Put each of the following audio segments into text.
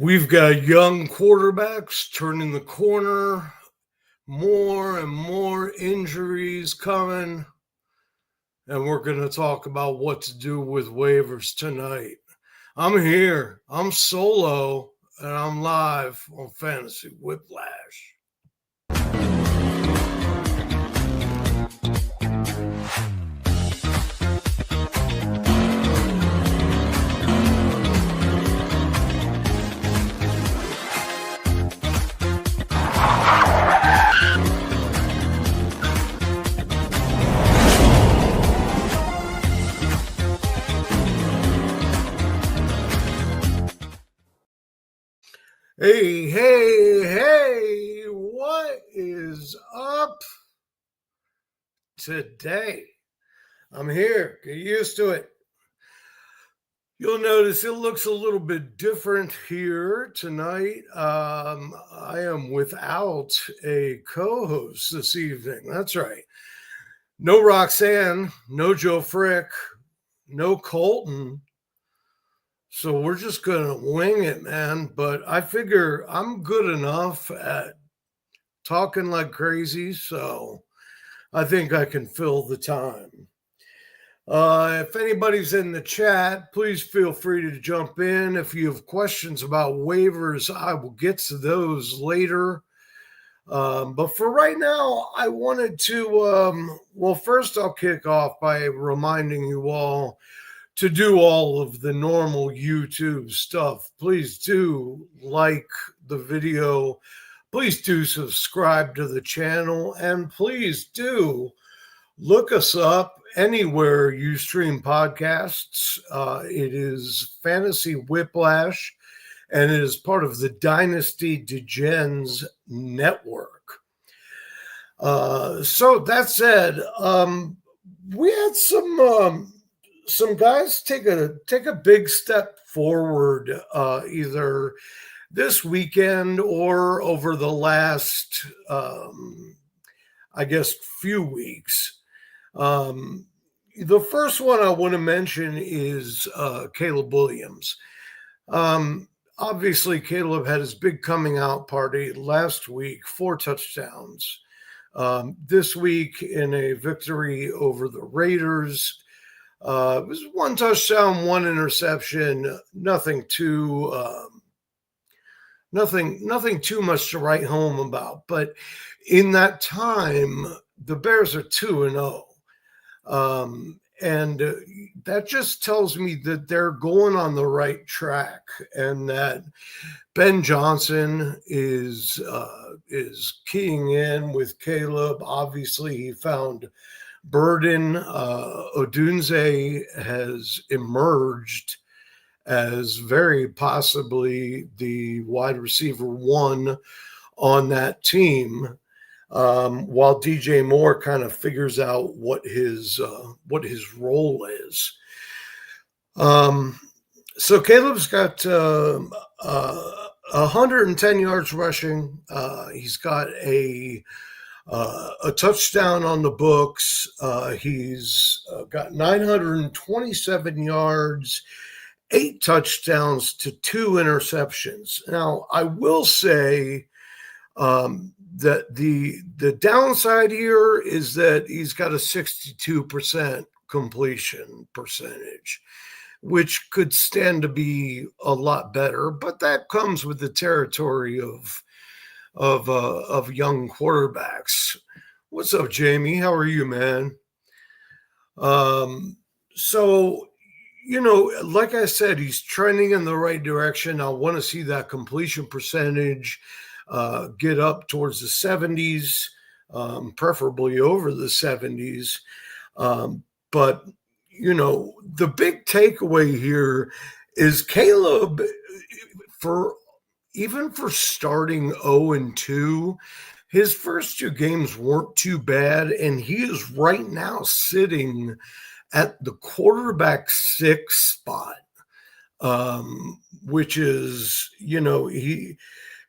We've got young quarterbacks turning the corner, more and more injuries coming, and we're going to talk about what to do with waivers tonight. I'm here, I'm solo, and I'm live on Fantasy Whiplash. Hey, what is up today? I'm here. Get used to it. You'll notice it looks a little bit different here tonight. I am without a co-host this evening. That's right. No Roxanne, no Joe Frick, no Colton. So we're just going to wing it, man. But I figure I'm good enough at talking like crazy, so I think I can fill the time. If anybody's in the chat, please feel free to jump in. If you have questions about waivers, I will get to those later. But for right now, I wanted to, first I'll kick off by reminding you all to do all of the normal YouTube stuff. Please do like the video. Please do subscribe to the channel. And please do look us up anywhere you stream podcasts. It is Fantasy Whiplash, and it is part of the Dynasty Degens network. So that said, we had some guys take a big step forward, either this weekend or over the last, few weeks. The first one I want to mention is Caleb Williams. Obviously, Caleb had his big coming out party last week, 4 touchdowns. This week in a victory over the Raiders, it was 1 touchdown, 1 interception, nothing too much to write home about. But in that time, the Bears are 2-0. And that just tells me that they're going on the right track, and that Ben Johnson is keying in with Caleb. Obviously, he found Burden. Odunze has emerged as very possibly the wide receiver 1 on that team, while DJ Moore kind of figures out what his role is. So Caleb's got 110 yards rushing. He's got a touchdown on the books. He's got 927 yards, 8 touchdowns to 2 interceptions. Now, I will say that the downside here is that he's got a 62% completion percentage, which could stand to be a lot better, but that comes with the territory of young quarterbacks. What's up, Jamie? How are you, man? So, like I said, he's trending in the right direction. I want to see that completion percentage get up towards the 70s, preferably over the 70s. But, the big takeaway here is Caleb, for starting 0-2, his first 2 games weren't too bad, and he is right now sitting at the quarterback 6 spot, which is,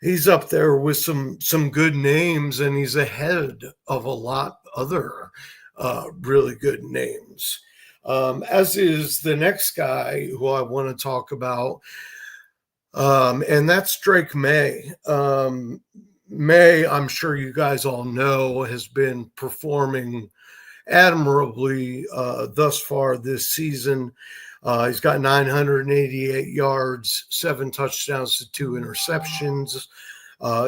he's up there with some good names, and he's ahead of a lot other really good names. As is the next guy who I want to talk about. And that's Drake May. May, I'm sure you guys all know, has been performing admirably thus far this season. He's got 988 yards, 7 touchdowns to 2 interceptions.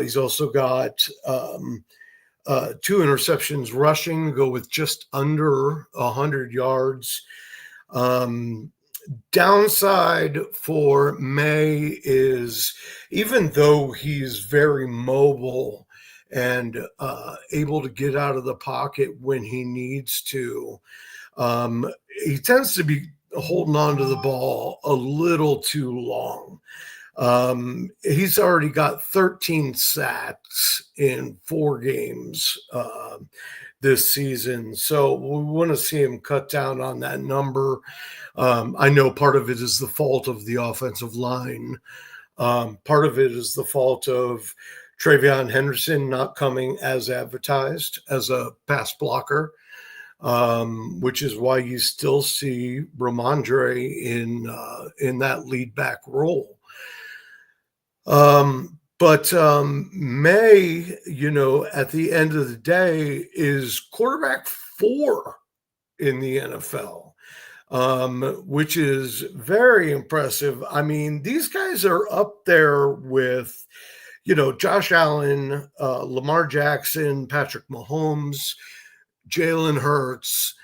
He's also got 2 interceptions rushing, go with just under 100 yards. Downside for May is, even though he's very mobile and able to get out of the pocket when he needs to, he tends to be holding on to the ball a little too long. He's already got 13 sacks in 4 games this season. So we want to see him cut down on that number. I know part of it is the fault of the offensive line. Part of it is the fault of Travion Henderson not coming as advertised as a pass blocker, which is why you still see Ramondre in that lead back role. But May, at the end of the day, is quarterback 4 in the NFL, which is very impressive. I mean, these guys are up there with, Josh Allen, Lamar Jackson, Patrick Mahomes, Jalen Hurts.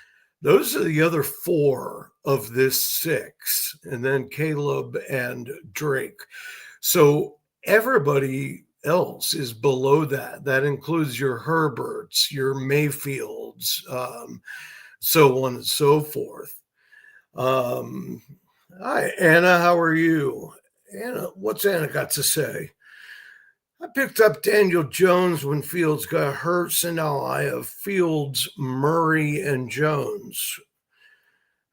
Those are the other 4 of this 6, and then Caleb and Drake. So everybody else is below that. That includes your Herberts, your Mayfields, so on and so forth. Hi, Anna. How are you? Anna, what's Anna got to say? I picked up Daniel Jones when Fields got hurt, so now I have Fields, Murray, and Jones.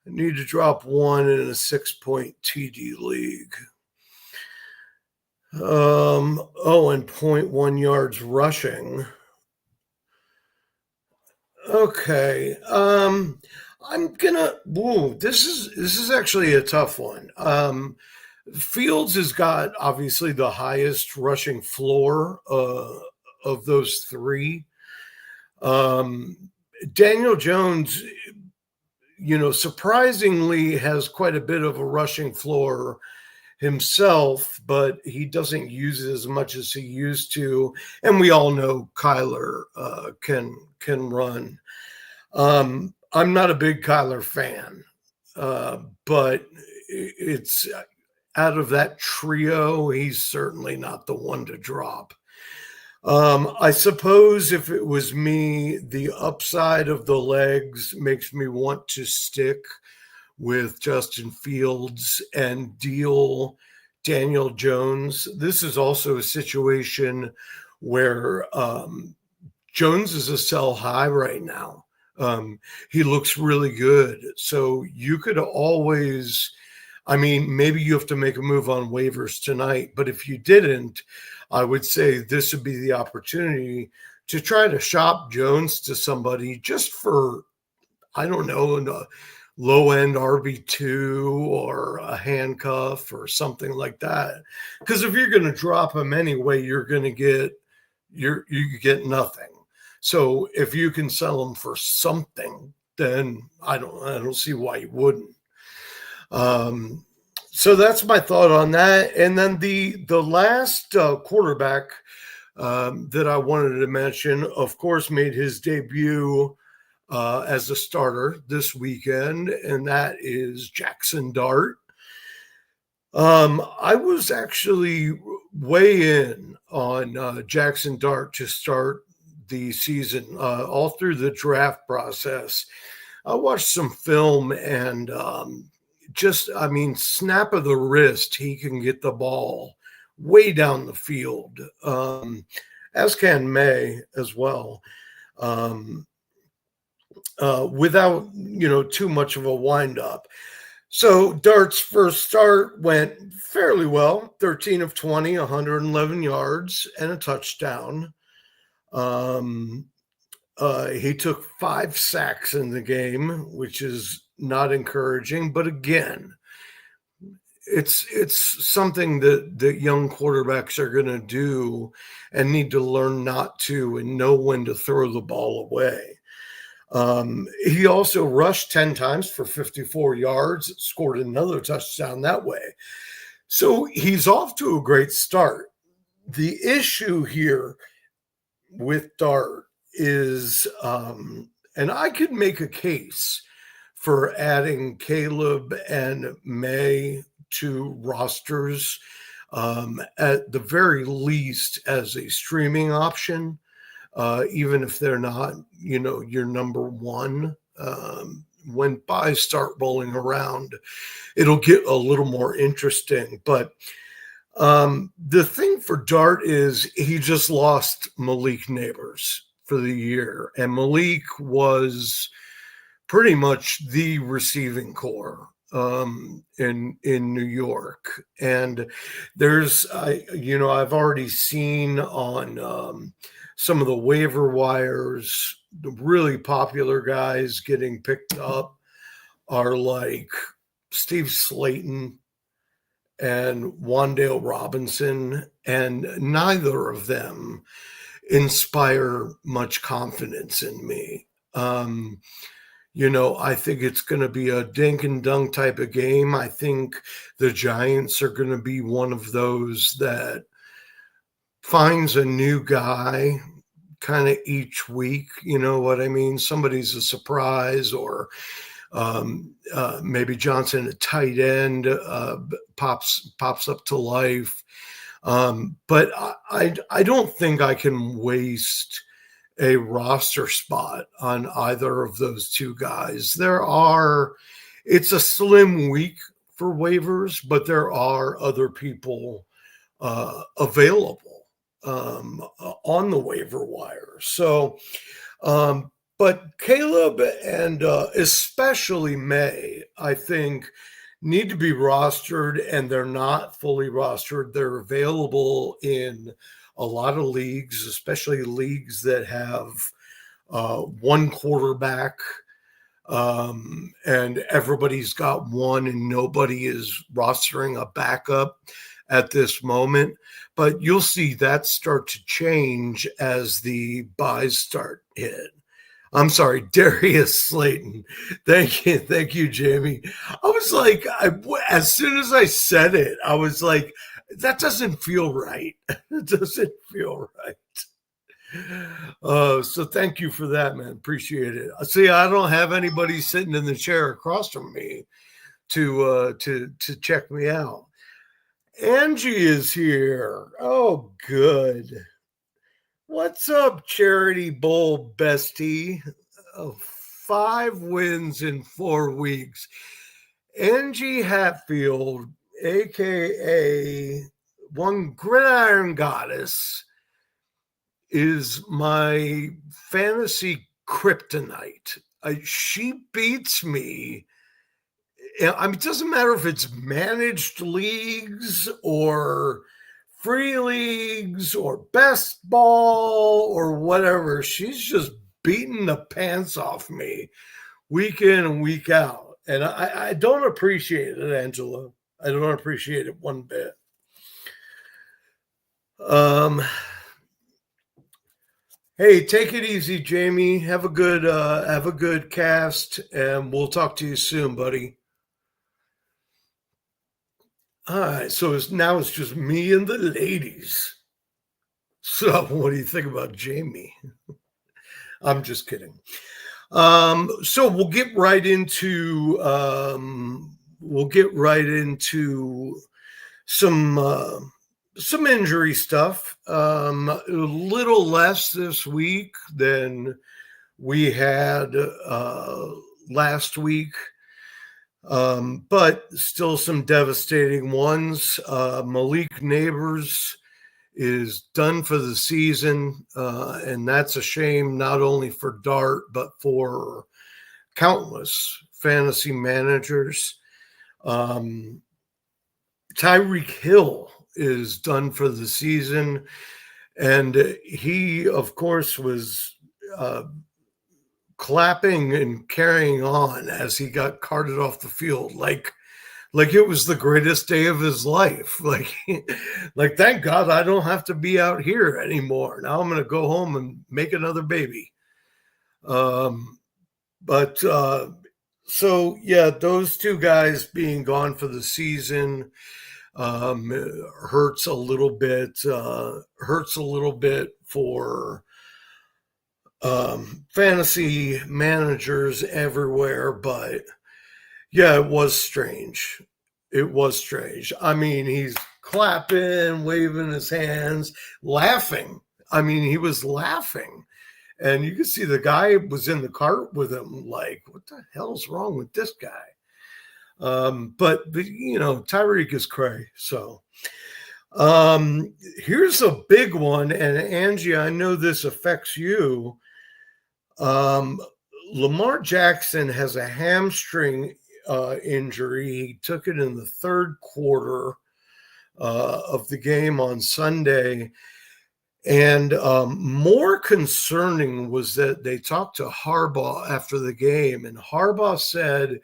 I need to drop 1 in a 6-point TD league. And 0.1 yards rushing. Okay. This is actually a tough one. Fields has got obviously the highest rushing floor of those 3. Daniel Jones, surprisingly has quite a bit of a rushing floor himself, but he doesn't use it as much as he used to. And we all know Kyler can run. I'm not a big Kyler fan, but it's out of that trio, he's certainly not the one to drop. I suppose if it was me, the upside of the legs makes me want to stick with Justin Fields and deal Daniel Jones. This is also a situation where Jones is a sell high right now. He looks really good. So you could always, maybe you have to make a move on waivers tonight, but if you didn't, I would say this would be the opportunity to try to shop Jones to somebody just for, I don't know, a low-end RB2 or a handcuff or something like that. Because if you're going to drop him anyway, you're going to get you get nothing. So if you can sell them for something, then I don't see why you wouldn't. So that's my thought on that. And then the last quarterback that I wanted to mention, of course, made his debut as a starter this weekend, and that is Jackson Dart. I was actually way in on Jackson Dart to start the season, all through the draft process. I watched some film and snap of the wrist, he can get the ball way down the field, as can May as well, without, too much of a windup. So Dart's first start went fairly well, 13 of 20, 111 yards and a touchdown. He took 5 sacks in the game, which is not encouraging. But again, it's something that young quarterbacks are going to do and need to learn not to and know when to throw the ball away. He also rushed 10 times for 54 yards, scored another touchdown that way. So he's off to a great start. The issue here with Dart is, and I could make a case for adding Caleb and May to rosters, at the very least as a streaming option, even if they're not, your number one. When buys start rolling around, it'll get a little more interesting. But the thing for Dart is he just lost Malik Neighbors for the year, and Malik was pretty much the receiving core in New York. And I've already seen on some of the waiver wires, the really popular guys getting picked up are like Steve Slayton and Wandale Robinson, and neither of them inspire much confidence in me. I think it's going to be a dink and dunk type of game. I think the Giants are going to be one of those that finds a new guy kind of each week. You know what I mean? Somebody's a surprise, or maybe Johnson, a tight end, pops up to life. But I don't think I can waste a roster spot on either of those two guys. It's a slim week for waivers, but there are other people available on the waiver wire. So, but Caleb and especially May, I think, need to be rostered, and they're not fully rostered. They're available in a lot of leagues, especially leagues that have one quarterback, and everybody's got one and nobody is rostering a backup at this moment. But you'll see that start to change as the buys start hit. I'm sorry, Darius Slayton. Thank you, Jamie. I was like, as soon as I said it, I was like, that doesn't feel right. It doesn't feel right. So thank you for that, man. Appreciate it. See, I don't have anybody sitting in the chair across from me to check me out. Angie is here. Oh, good. What's up, Charity Bowl bestie? 5 wins in 4 weeks. Angie Hatfield, aka One Gridiron Goddess, is my fantasy kryptonite. She beats me. I mean, it doesn't matter if it's managed leagues or free leagues or best ball or whatever. She's just beating the pants off me week in and week out. And I don't appreciate it, Angela. I don't appreciate it one bit. Hey, take it easy, Jamie. Have a good cast, and we'll talk to you soon, buddy. All right, so it's just me and the ladies. So what do you think about Jamie? I'm just kidding. So we'll get right into some injury stuff. A little less this week than we had last week. But still some devastating ones. Malik Neighbors is done for the season, and that's a shame not only for Dart, but for countless fantasy managers. Tyreek Hill is done for the season, and he, of course, was clapping and carrying on as he got carted off the field like like it was the greatest day of his life. Like thank God I don't have to be out here anymore. Now I'm going to go home and make another baby. But so yeah, those two guys being gone for the season hurts a little bit. Hurts a little bit for fantasy managers everywhere. But yeah, it was strange. It was strange. I mean, he's clapping, waving his hands, laughing. I mean, he was laughing. And you could see the guy was in the cart with him, like, what the hell's wrong with this guy? But you know, Tyreek is cray. So here's a big one. And Angie, I know this affects you. Lamar Jackson has a hamstring injury. He took it in the third quarter of the game on Sunday. And more concerning was that they talked to Harbaugh after the game, and Harbaugh said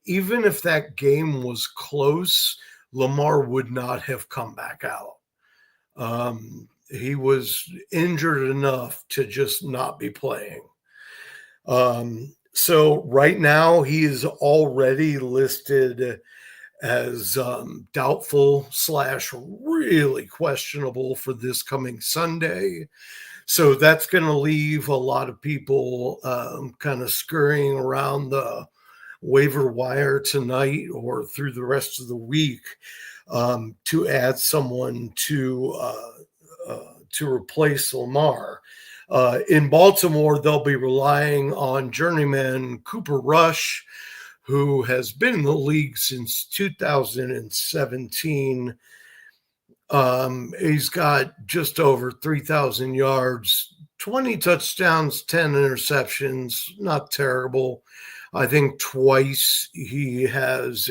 even if that game was close, Lamar would not have come back out. He was injured enough to just not be playing. So right now he is already listed as doubtful / really questionable for this coming Sunday. So that's going to leave a lot of people kind of scurrying around the waiver wire tonight or through the rest of the week to add someone to replace Lamar. In Baltimore, they'll be relying on journeyman Cooper Rush, who has been in the league since 2017. He's got just over 3,000 yards, 20 touchdowns, 10 interceptions. Not terrible. I think twice he has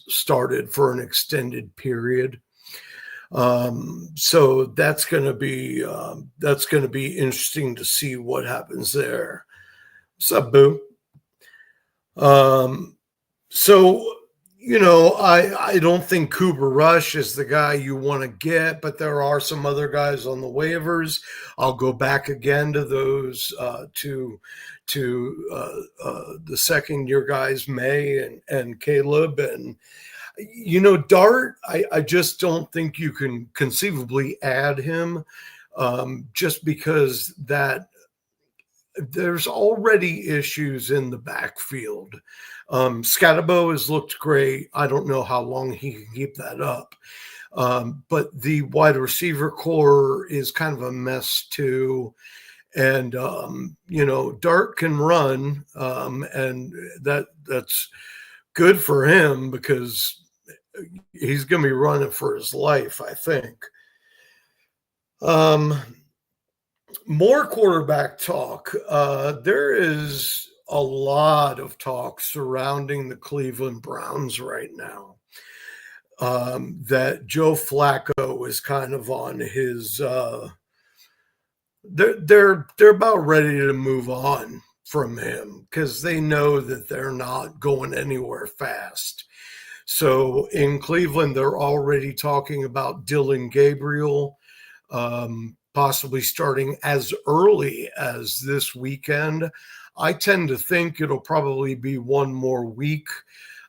started for an extended period. So that's going to be interesting to see what happens there. What's up, Boo? So, you know, I don't think Cooper Rush is the guy you want to get, but there are some other guys on the waivers. I'll go back again to those to the second year guys, May and Caleb. And, you know, Dart, I just don't think you can conceivably add him just because that there's already issues in the backfield. Scatterbo has looked great. I don't know how long he can keep that up. But the wide receiver core is kind of a mess too. And, you know, Dart can run, and that's good for him because he's going to be running for his life, I think. More quarterback talk. There is a lot of talk surrounding the Cleveland Browns right now. That Joe Flacco is kind of on his. They're about ready to move on from him because they know that they're not going anywhere fast. So in Cleveland, they're already talking about Dylan Gabriel. Possibly starting as early as this weekend. I tend to think it'll probably be one more week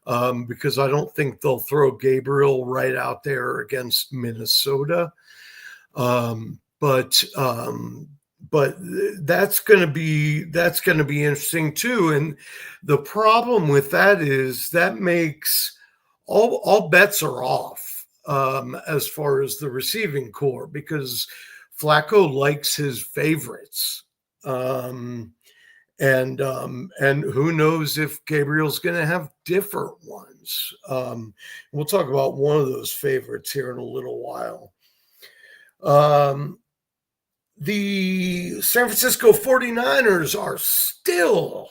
because I don't think they'll throw Gabriel right out there against Minnesota. But that's going to be interesting too. And the problem with that is that makes all bets are off as far as the receiving core because Flacco likes his favorites. And who knows if Gabriel's going to have different ones. We'll talk about one of those favorites here in a little while. The San Francisco 49ers are still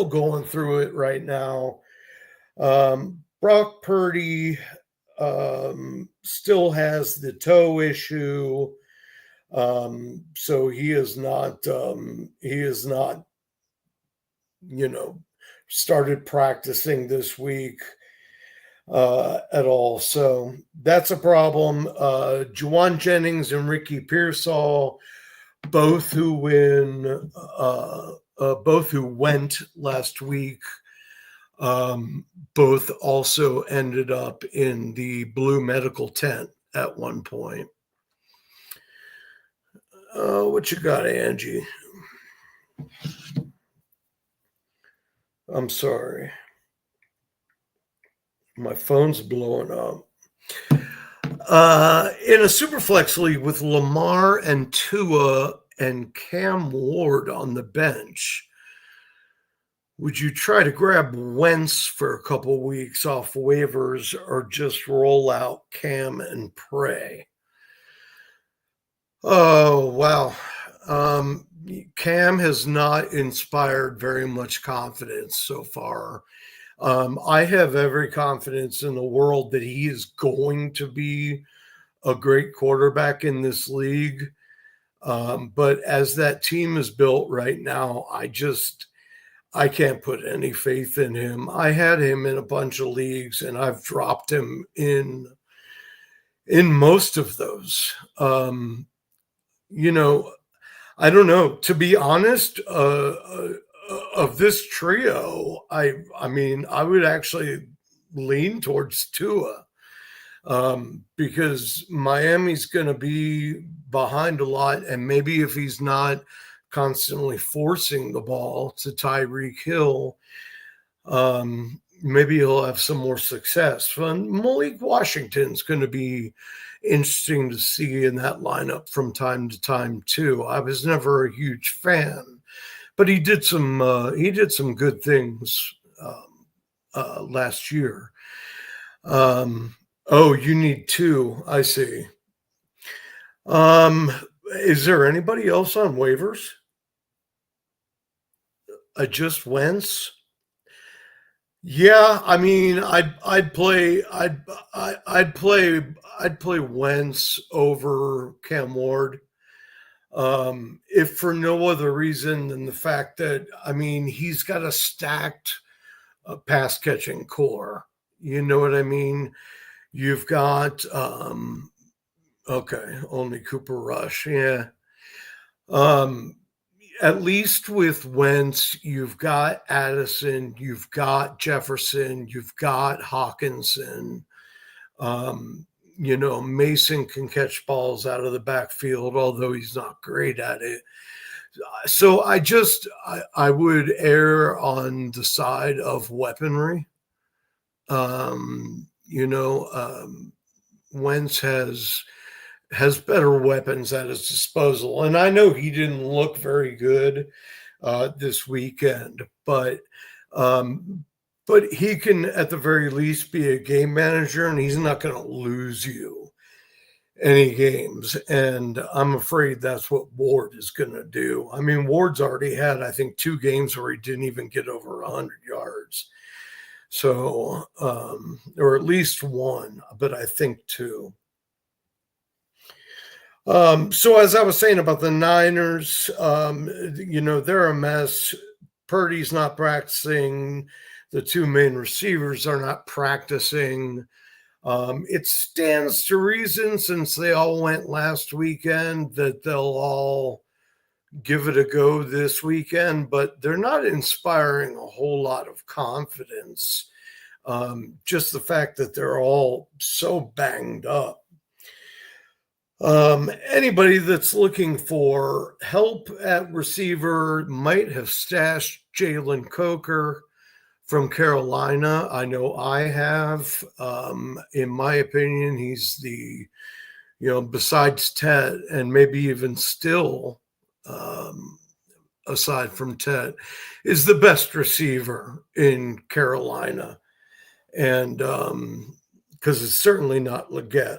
going through it right now. Brock Purdy still has the toe issue. So he is not, you know, started practicing this week at all. So that's a problem. Juwan Jennings and Ricky Pearsall, both who went last week, both also ended up in the blue medical tent at one point. What you got, Angie? I'm sorry. My phone's blowing up. In a Superflex league with Lamar and Tua and Cam Ward on the bench, would you try to grab Wentz for a couple weeks off waivers or just roll out Cam and pray? Oh, wow. Cam has not inspired very much confidence so far. I have every confidence in the world that he is going to be a great quarterback in this league. But as that team is built right now, I can't put any faith in him. I had him in a bunch of leagues and I've dropped him in most of those. I don't know. To be honest, of this trio, I mean, I would actually lean towards Tua because Miami's going to be behind a lot, and maybe if he's not constantly forcing the ball to Tyreek Hill, maybe he'll have some more success. And Malik Washington's going to be interesting to see in that lineup from time to time too. I was never a huge fan, but he did some good things last year. Oh, you need two. I see. Is there anybody else on waivers? Just Wentz. Yeah, I mean, I'd play Wentz over Cam Ward. If for no other reason than the fact that, I mean, he's got a stacked pass catching core. You know what I mean? You've got only Cooper Rush. Yeah. At least with Wentz, you've got Addison, you've got Jefferson, you've got Hawkinson. Mason can catch balls out of the backfield, although he's not great at it. So I would err on the side of weaponry. Wentz has better weapons at his disposal. And I know he didn't look very good this weekend, but he can at the very least be a game manager, and he's not going to lose you any games. And I'm afraid that's what Ward is going to do. I mean, Ward's already had, I think, 2 games where he didn't even get over 100 yards. So, or at least 1, but I think 2. So as I was saying about the Niners, they're a mess. Purdy's not practicing. The 2 main receivers are not practicing. It stands to reason, since they all went last weekend, that they'll all give it a go this weekend, but they're not inspiring a whole lot of confidence. Just the fact that they're all so banged up. Anybody that's looking for help at receiver might have stashed Jalen Coker from Carolina. I know I have. In my opinion, he's the, besides Ted, and maybe even still, aside from Ted, is the best receiver in Carolina. And because it's certainly not Leggett.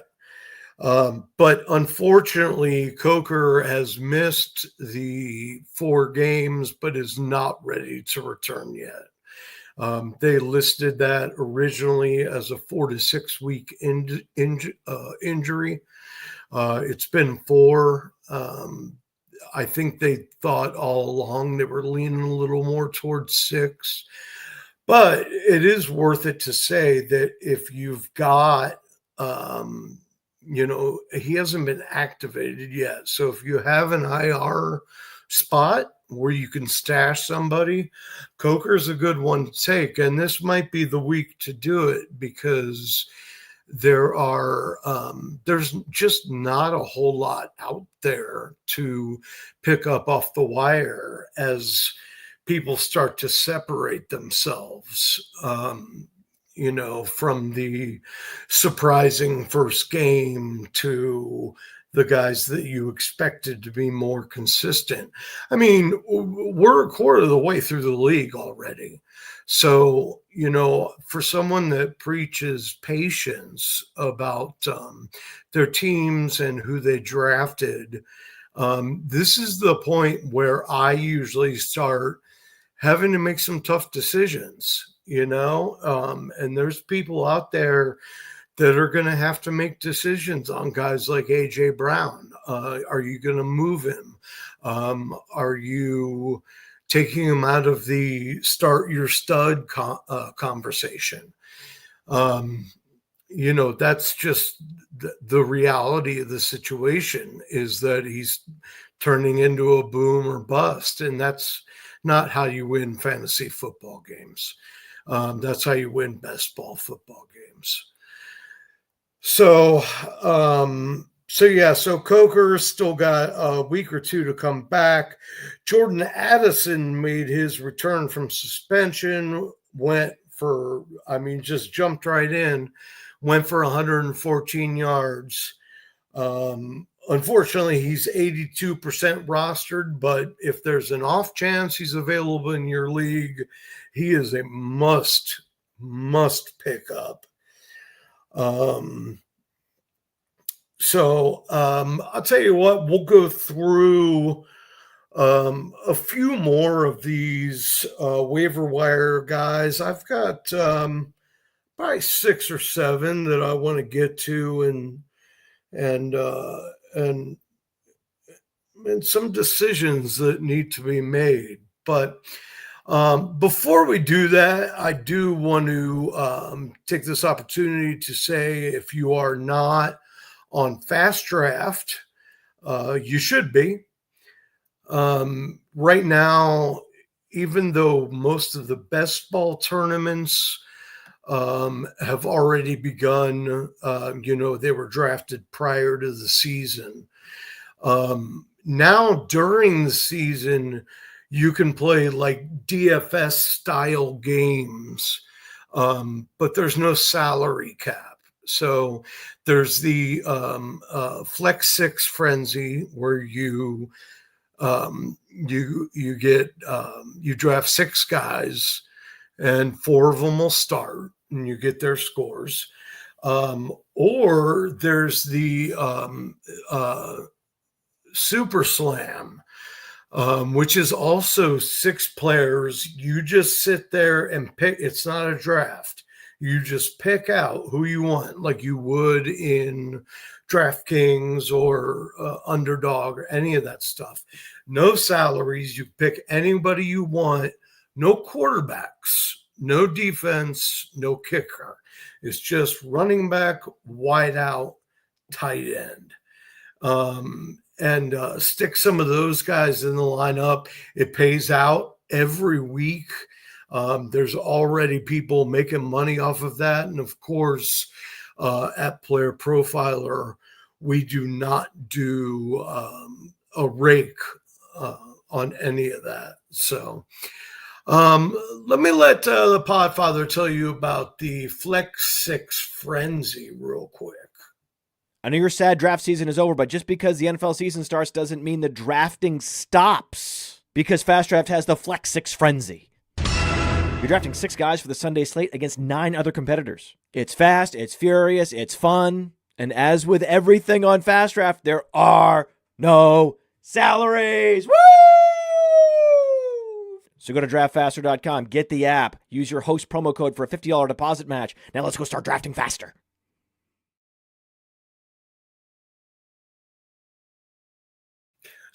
But unfortunately, Coker has missed the 4 games, but is not ready to return yet. They listed that originally as a 4 to 6 week injury. It's been 4. I think they thought all along they were leaning a little more towards 6. But it is worth it to say that if you've got, um, he hasn't been activated yet. So if you have an IR spot where you can stash somebody, Coker's a good one to take. And this might be the week to do it because there's just not a whole lot out there to pick up off the wire as people start to separate themselves, from the surprising first game to the guys that you expected to be more consistent. I mean, we're a quarter of the way through the league already. So, for someone that preaches patience about their teams and who they drafted, this is the point where I usually start having to make some tough decisions, and there's people out there that are going to have to make decisions on guys like AJ Brown. Are you going to move him? Are you taking him out of the start your stud conversation? That's just the reality of the situation, is that he's turning into a boom or bust. And that's not how you win fantasy football games. That's how you win best ball football games. So Coker still got a week or two to come back. Jordan Addison made his return from suspension, just jumped right in, went for 114 yards. Unfortunately, he's 82% rostered, but if there's an off chance he's available in your league, he is a must pick up. I'll tell you what, we'll go through a few more of these waiver wire guys. I've got probably 6 or 7 that I want to get to, and some decisions that need to be made. But before we do that, I do want to take this opportunity to say, if you are not on Fast Draft, you should be. Right now, even though most of the best ball tournaments have already begun, they were drafted prior to the season. Now, during the season, you can play like DFS style games, but there's no salary cap. So there's the Flex 6 Frenzy, where you draft 6 guys, and 4 of them will start, and you get their scores. Or there's the Super Slam, which is also 6 players. You just sit there and pick. It's not a draft. You just pick out who you want, like you would in DraftKings or Underdog or any of that stuff. No salaries. You pick anybody you want. No quarterbacks, no defense, no kicker. It's just running back, wide out, tight end. And stick some of those guys in the lineup. It pays out every week. There's already people making money off of that. And of course, at Player Profiler, we do not do a rake on any of that. So let me let the Podfather tell you about the Flex 6 Frenzy real quick. I know your sad draft season is over, but just because the NFL season starts doesn't mean the drafting stops, because Fast Draft has the Flex 6 Frenzy. You're drafting 6 guys for the Sunday slate against 9 other competitors. It's fast, it's furious, it's fun, and as with everything on Fast Draft, there are no salaries. Woo! So go to draftfaster.com, get the app, use your host promo code for a $50 deposit match. Now let's go start drafting faster.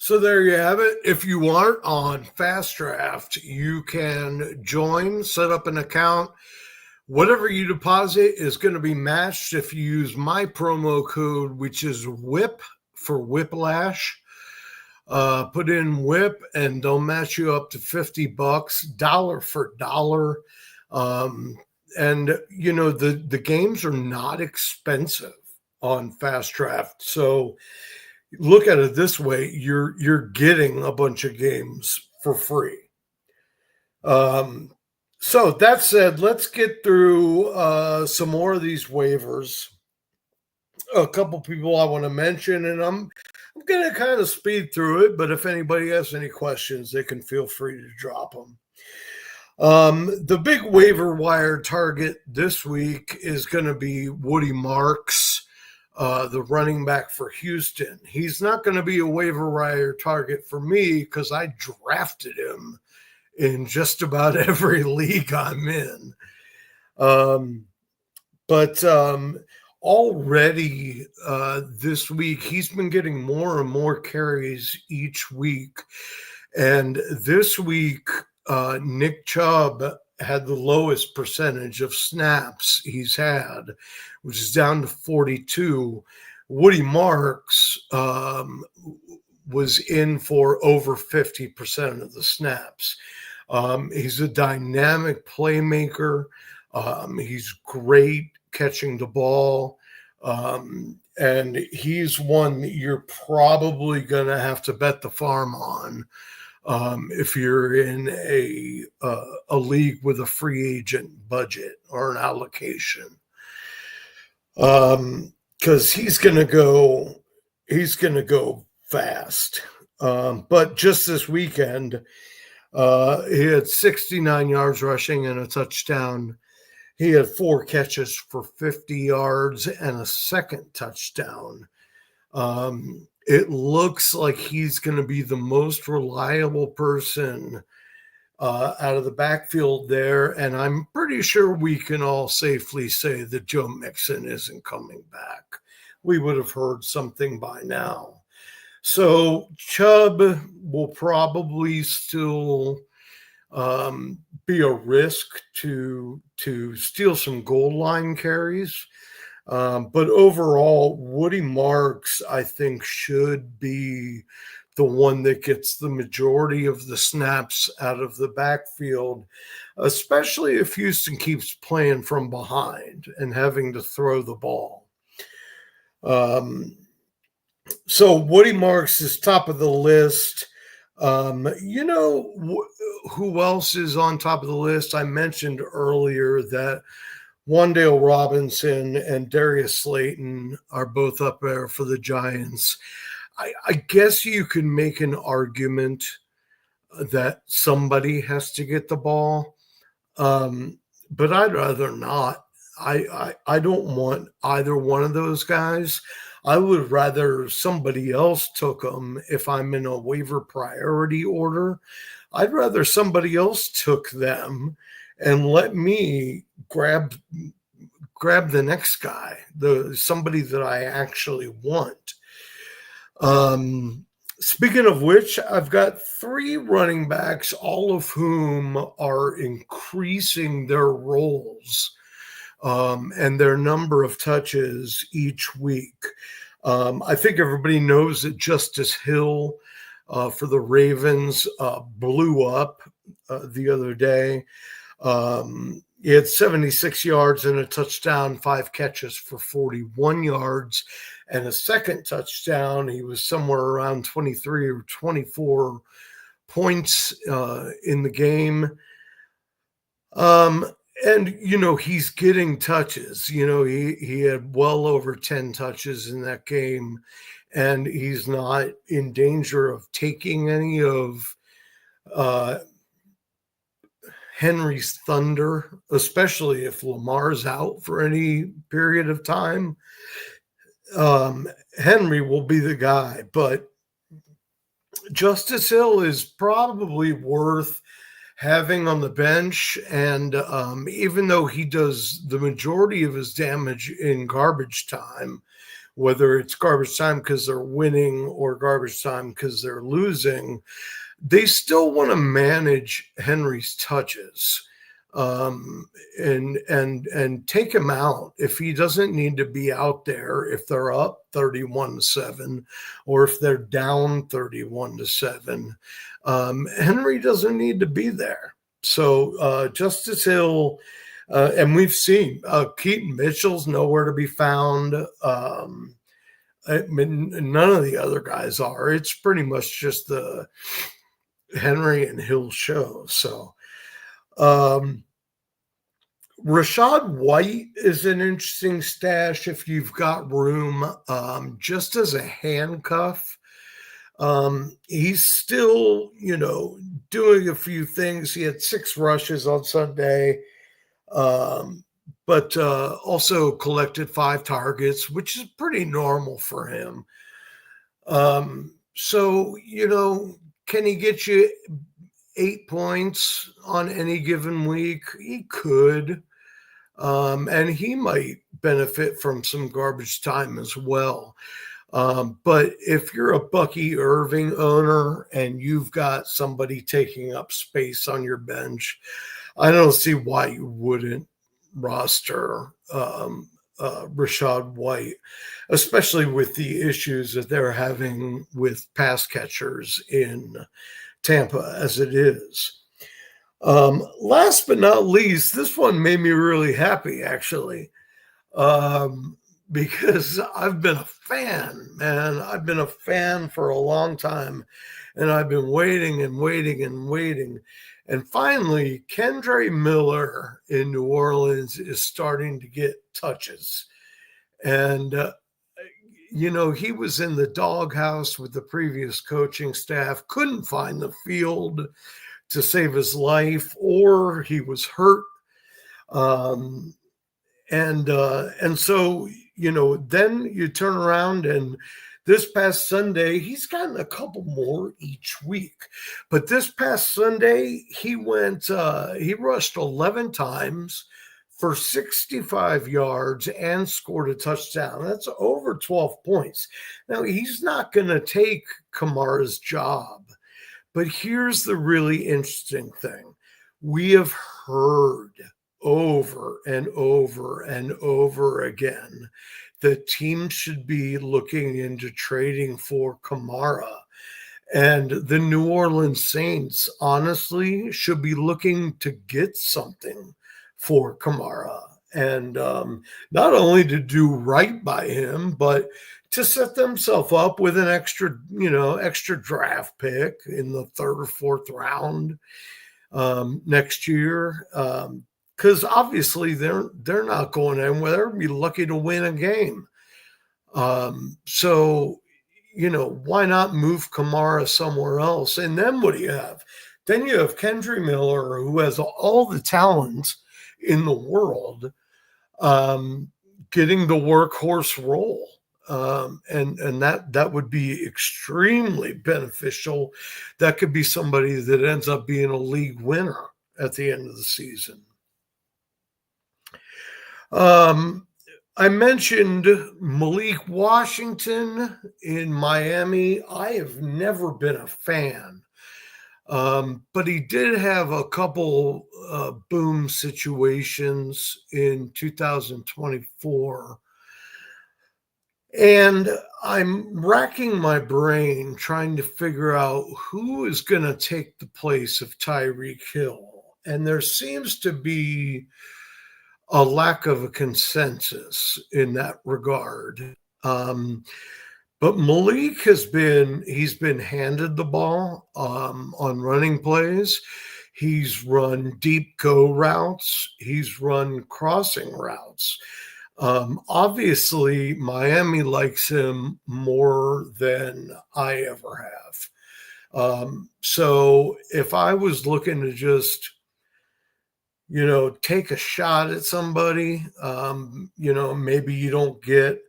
So there you have it. If you aren't on Fast Draft, you can join, set up an account. Whatever you deposit is going to be matched if you use my promo code, which is WHIP for Whiplash. Put in WHIP and they'll match you up to $50, dollar for dollar. And you know, the games are not expensive on Fast Draft. So look at it this way, you're getting a bunch of games for free. So that said, let's get through some more of these waivers. A couple people I want to mention, and I'm going to kind of speed through it, but if anybody has any questions, they can feel free to drop them. The big waiver wire target this week is going to be Woody Marks, the running back for Houston. He's not going to be a waiver wire target for me because I drafted him in just about every league I'm in. But already this week, he's been getting more and more carries each week. And this week, Nick Chubb had the lowest percentage of snaps he's had, which is down to 42. Woody Marks was in for over 50% of the snaps. He's a dynamic playmaker. He's great catching the ball. And he's one that you're probably going to have to bet the farm on if you're in a league with a free agent budget or an allocation. Because he's going to go fast. But just this weekend, he had 69 yards rushing and a touchdown. He had 4 catches for 50 yards and a second touchdown. It looks like he's going to be the most reliable person out of the backfield there. And I'm pretty sure we can all safely say that Joe Mixon isn't coming back. We would have heard something by now. So Chubb will probably still be a risk to steal some goal line carries. But overall, Woody Marks, I think, should be the one that gets the majority of the snaps out of the backfield, especially if Houston keeps playing from behind and having to throw the ball. So Woody Marks is top of the list. You know who else is on top of the list? I mentioned earlier that Wan'Dale Robinson and Darius Slayton are both up there for the Giants. I guess you can make an argument that somebody has to get the ball, but I'd rather not. I don't want either one of those guys. I would rather somebody else took them if I'm in a waiver priority order. I'd rather somebody else took them and let me grab the next guy, somebody that I actually want. Speaking of which, I've got 3 running backs, all of whom are increasing their roles and their number of touches each week. I think everybody knows that Justice Hill for the Ravens blew up the other day. He had 76 yards and a touchdown, 5 catches for 41 yards, and a second touchdown. He was somewhere around 23 or 24 points in the game. And, you know, he's getting touches. You know, he had well over 10 touches in that game, and he's not in danger of taking any of Henry's thunder, especially if Lamar's out for any period of time. Henry will be the guy, but Justice Hill is probably worth having on the bench. And even though he does the majority of his damage in garbage time, whether it's garbage time because they're winning or garbage time because they're losing, they still want to manage Henry's touches, and take him out if he doesn't need to be out there, if they're up 31-7 or if they're down 31-7. Henry doesn't need to be there. So Justice Hill, and we've seen Keaton Mitchell's nowhere to be found. I mean, none of the other guys are. It's pretty much just the Henry and Hill show. So Rachaad White is an interesting stash if you've got room, just as a handcuff. He's still, doing a few things. He had 6 rushes on Sunday, but also collected 5 targets, which is pretty normal for him. So, can he get you 8 points on any given week? He could. And he might benefit from some garbage time as well. But if you're a Bucky Irving owner and you've got somebody taking up space on your bench, I don't see why you wouldn't roster Rachaad White, especially with the issues that they're having with pass catchers in Tampa as it is. Last but not least, this one made me really happy, actually, because I've been a fan, man. I've been a fan for a long time, and I've been waiting and waiting and waiting. And finally, Kendre Miller in New Orleans is starting to get touches. And, he was in the doghouse with the previous coaching staff, couldn't find the field to save his life, or he was hurt. And so, then you turn around and this past Sunday, he's gotten a couple more each week. But this past Sunday, he rushed 11 times for 65 yards and scored a touchdown. That's over 12 points. Now, he's not going to take Kamara's job. But here's the really interesting thing. We have heard over and over and over again that teams should be looking into trading for Kamara. And the New Orleans Saints, honestly, should be looking to get something for Kamara. And not only to do right by him, but to set themselves up with an extra draft pick in the 3rd or 4th round next year. Because obviously they're not going anywhere. They're going to be lucky to win a game. So, why not move Kamara somewhere else? And then what do you have? Then you have Kendre Miller, who has all the talent in the world, getting the workhorse role. And that would be extremely beneficial. That could be somebody that ends up being a league winner at the end of the season. I mentioned Malik Washington in Miami. I have never been a fan, but he did have a couple boom situations in 2024. And I'm racking my brain trying to figure out who is going to take the place of Tyreek Hill. And there seems to be a lack of a consensus in that regard. But Malik he's been handed the ball on running plays. He's run deep go routes. He's run crossing routes. Obviously, Miami likes him more than I ever have. So if I was looking to just, take a shot at somebody, maybe you don't get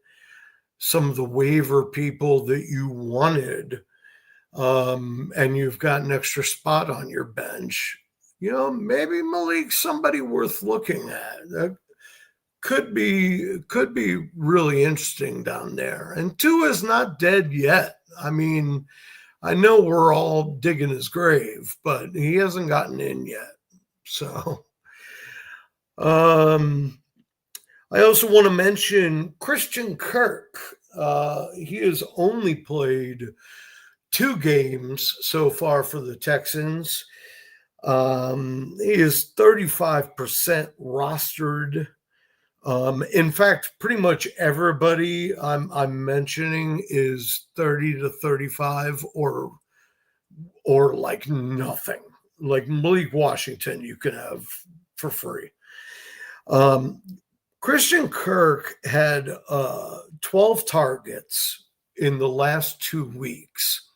some of the waiver people that you wanted, and you've got an extra spot on your bench, maybe Malik's somebody worth looking at. could be really interesting down there. And Tua is not dead yet. I mean, I know we're all digging his grave, but he hasn't gotten in yet. So, I also want to mention Christian Kirk. He has only played 2 games so far for the Texans. He is 35% rostered. In fact, pretty much everybody I'm mentioning is 30 to 35 or like nothing. Like Malik Washington, you can have for free. Christian Kirk had 12 targets in the last 2 weeks.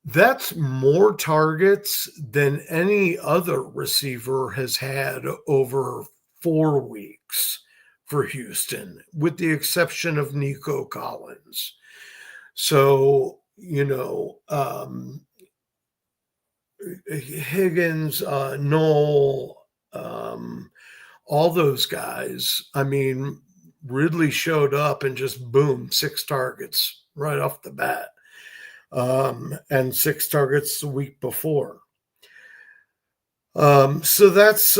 That's more targets than any other receiver has had over 4 weeks for Houston, with the exception of Nico Collins. So, Higgins, Noel, all those guys. I mean, Ridley showed up and just boom, 6 targets right off the bat. And 6 targets the week before. So that's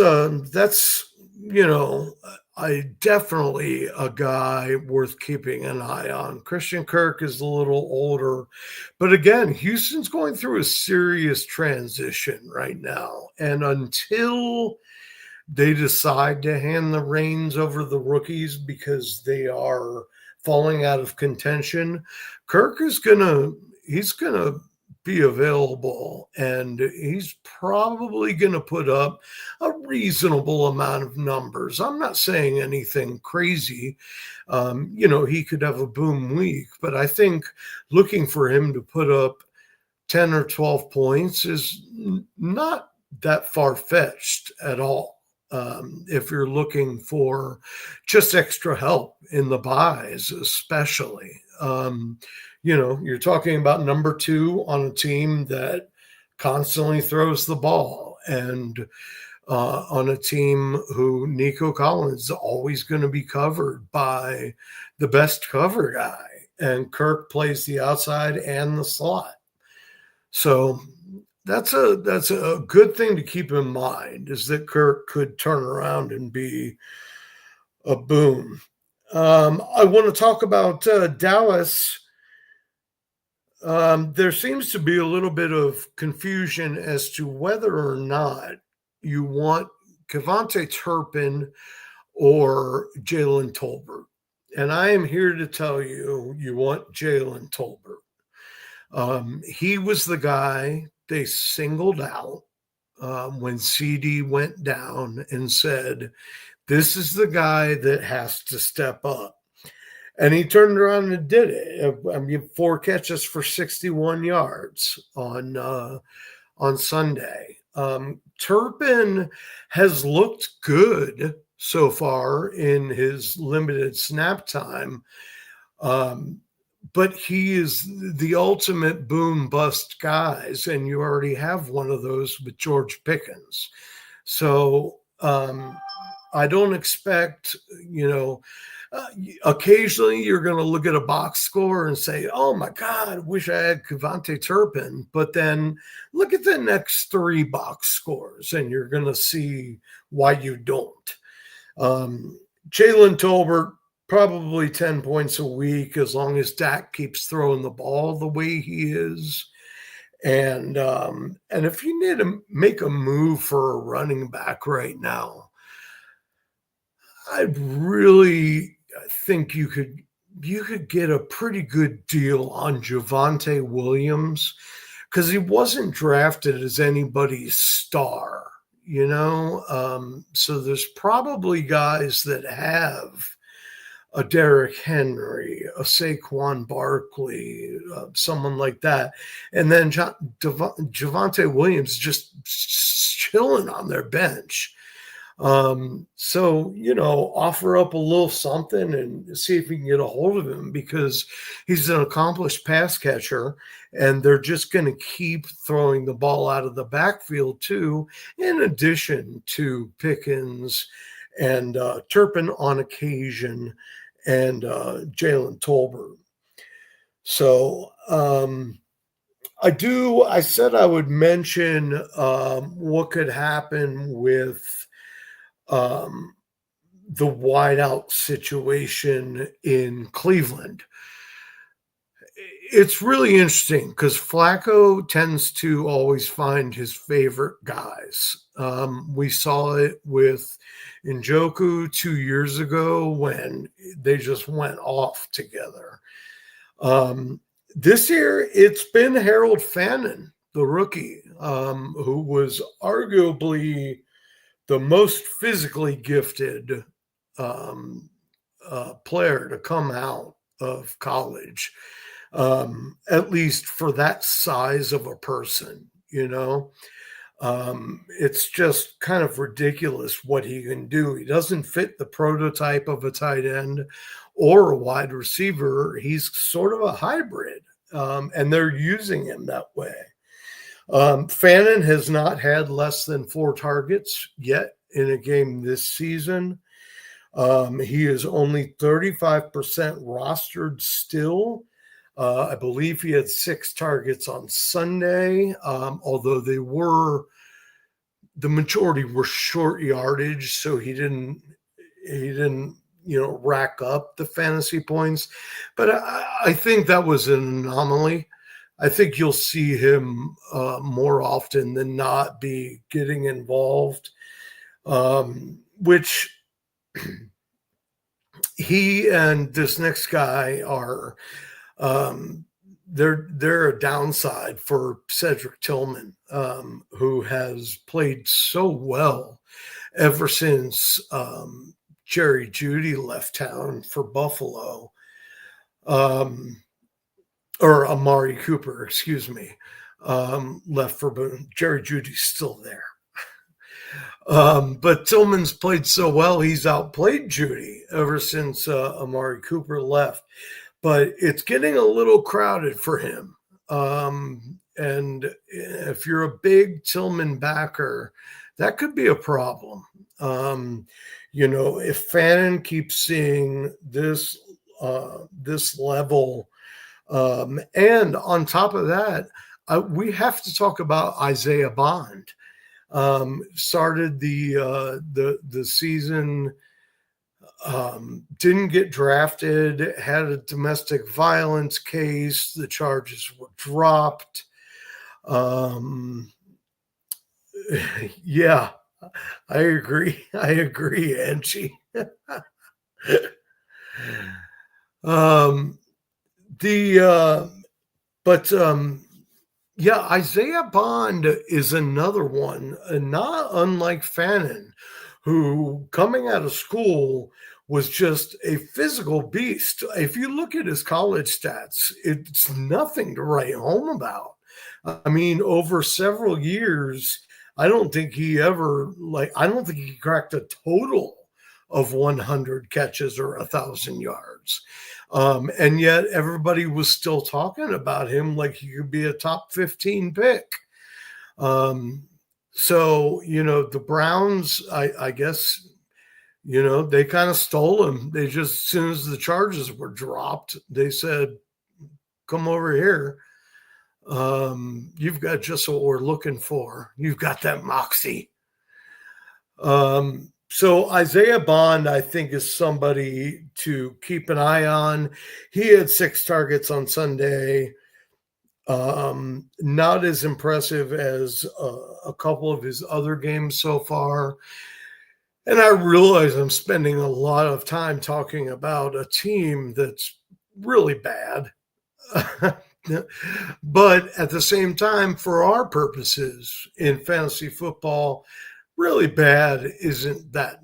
definitely a guy worth keeping an eye on. Christian Kirk is a little older, but again, Houston's going through a serious transition right now. And until they decide to hand the reins over the rookies because they are falling out of contention, Kirk is he's going to be available, and he's probably going to put up a reasonable amount of numbers. I'm not saying anything crazy. He could have a boom week, but I think looking for him to put up 10 or 12 points is not that far-fetched at all. If you're looking for just extra help in the buys, especially. You're talking about number 2 on a team that constantly throws the ball, and on a team who Nico Collins is always going to be covered by the best cover guy, and Kirk plays the outside and the slot. So that's a good thing to keep in mind, is that Kirk could turn around and be a boom. I want to talk about Dallas. There seems to be a little bit of confusion as to whether or not you want Kevontae Turpin or Jalen Tolbert. And I am here to tell you, you want Jalen Tolbert. He was the guy they singled out when CD went down and said, this is the guy that has to step up. And he turned around and did it. 4 catches for 61 yards on Sunday. Turpin has looked good so far in his limited snap time, but he is the ultimate boom bust guys, and you already have one of those with George Pickens. So I don't expect, occasionally you're going to look at a box score and say, oh my God, I wish I had Kevontae Turpin. But then look at the next 3 box scores and you're going to see why you don't. Jalen Tolbert, probably 10 points a week as long as Dak keeps throwing the ball the way he is. And if you need to make a move for a running back right now, I really think you could get a pretty good deal on Javonte Williams, because he wasn't drafted as anybody's star, so there's probably guys that have a Derrick Henry, a Saquon Barkley, someone like that. And then Javonte Williams just chilling on their bench. So, offer up a little something and see if you can get a hold of him, because he's an accomplished pass catcher and they're just going to keep throwing the ball out of the backfield too, in addition to Pickens and Turpin on occasion, and Jalen Tolbert. So I said I would mention what could happen with um, the wideout situation in Cleveland. It's really interesting because Flacco tends to always find his favorite guys. We saw it with Njoku 2 years ago when they just went off together. This year, it's been Harold Fannin, the rookie, who was arguably the most physically gifted player to come out of college, at least for that size of a person, it's just kind of ridiculous what he can do. He doesn't fit the prototype of a tight end or a wide receiver. He's sort of a hybrid, and they're using him that way. Fannin has not had less than 4 targets yet in a game this season. He is only 35% rostered still. I believe he had 6 targets on Sunday, although the majority were short yardage, so he didn't rack up the fantasy points. But I think that was an anomaly. I think you'll see him more often than not be getting involved, which he and this next guy are they're a downside for Cedric Tillman, who has played so well ever since Jerry Jeudy left town for Buffalo. Or Amari Cooper, excuse me, left for Jerry Jeudy's still there. But Tillman's played so well, he's outplayed Jeudy ever since Amari Cooper left. But it's getting a little crowded for him. And if you're a big Tillman backer, that could be a problem. If Fannin keeps seeing this level, and on top of that, we have to talk about Isaiah Bond. Started the season, didn't get drafted, had a domestic violence case. The charges were dropped. Yeah, I agree. Angie. Isaiah Bond is another one, not unlike Fannin, who coming out of school was just a physical beast. If you look at his college stats, it's nothing to write home about. I mean, over several years, I don't think he cracked a total of 100 catches or 1,000 yards. And yet everybody was still talking about him like he could be a top 15 pick. So, the Browns, I guess, they kind of stole him. They just, as soon as the charges were dropped, they said, come over here. You've got just what we're looking for. You've got that moxie. So Isaiah Bond, I think, is somebody to keep an eye on. He had 6 targets on Sunday. Not as impressive as a couple of his other games so far. And I realize I'm spending a lot of time talking about a team that's really bad. But at the same time, for our purposes in fantasy football, really bad isn't that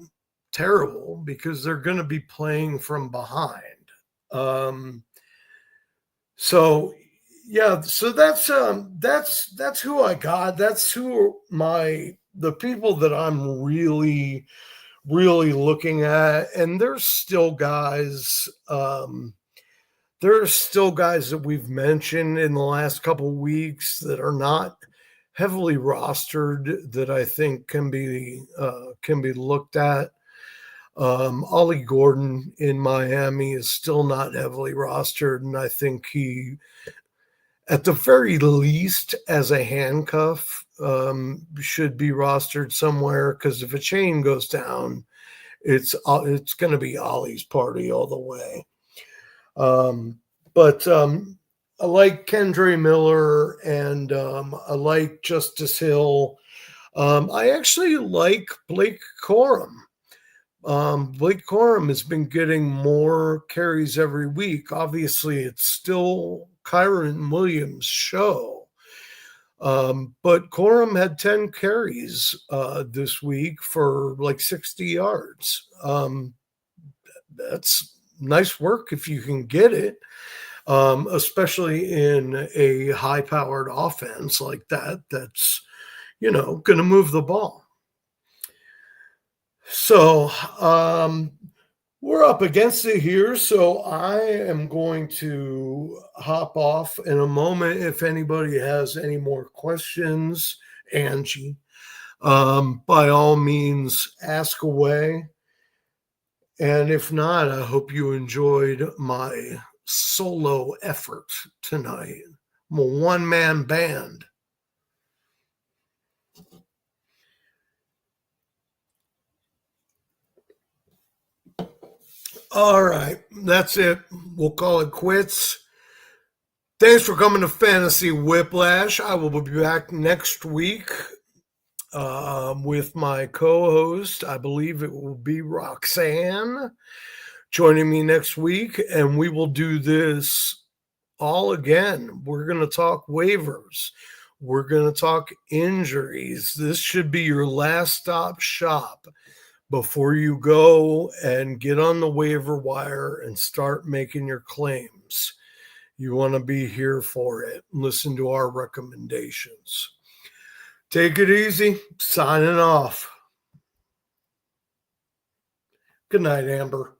terrible because they're going to be playing from behind. So that's who I got. That's who the people that I'm really, really looking at. And there's still guys. There are still guys that we've mentioned in the last couple of weeks that are not heavily rostered that I think can be looked at. Ollie Gordon in Miami is still not heavily rostered, and I think he, at the very least, as a handcuff, should be rostered somewhere, because if a chain goes down, it's going to be Ollie's party all the way. But I like Kendra Miller, and I like Justice Hill. I actually like Blake Corum. Blake Corum has been getting more carries every week. Obviously, it's still Kyron Williams' show. But Corum had 10 carries this week for like 60 yards. That's nice work if you can get it, especially in a high-powered offense like that that's, going to move the ball. So we're up against it here, so I am going to hop off in a moment. If anybody has any more questions, Angie, by all means, ask away. And if not, I hope you enjoyed my solo effort tonight. I'm a one-man band. All right, that's it. We'll call it quits. Thanks for coming to Fantasy Whiplash. I will be back next week with my co-host. I believe it will be Roxanne joining me next week, and we will do this all again. We're going to talk waivers. We're going to talk injuries. This should be your last stop shop before you go and get on the waiver wire and start making your claims. You want to be here for it. Listen to our recommendations. Take it easy. Signing off. Good night, Amber.